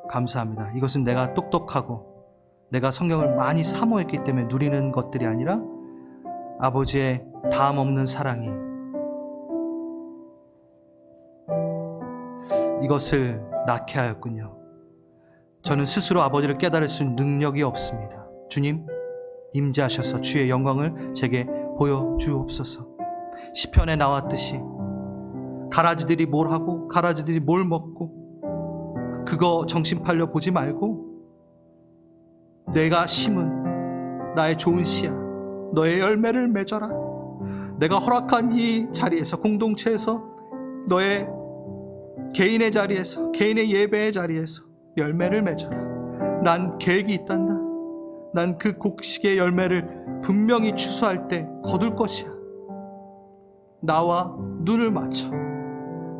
감사합니다. 이것은 내가 똑똑하고 내가 성경을 많이 사모했기 때문에 누리는 것들이 아니라 아버지의 다음 없는 사랑이 이것을 낳게 하였군요. 저는 스스로 아버지를 깨달을 수 있는 능력이 없습니다. 주님, 임재하셔서 주의 영광을 제게 보여주옵소서. 시편에 나왔듯이 가라지들이 뭘 하고 가라지들이 뭘 먹고 그거 정신 팔려 보지 말고 내가 심은 나의 좋은 씨야, 너의 열매를 맺어라. 내가 허락한 이 자리에서, 공동체에서, 너의 개인의 자리에서, 개인의 예배의 자리에서 열매를 맺어라. 난 계획이 있단다. 난 그 곡식의 열매를 분명히 추수할 때 거둘 것이야. 나와 눈을 맞춰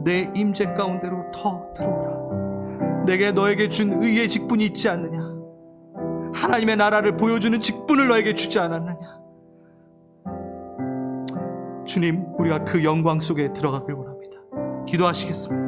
내 임재 가운데로 더 들어오라. 내게 너에게 준 의의 직분이 있지 않느냐? 하나님의 나라를 보여주는 직분을 너에게 주지 않았느냐? 주님, 우리가 그 영광 속에 들어가길 원합니다. 기도하시겠습니다.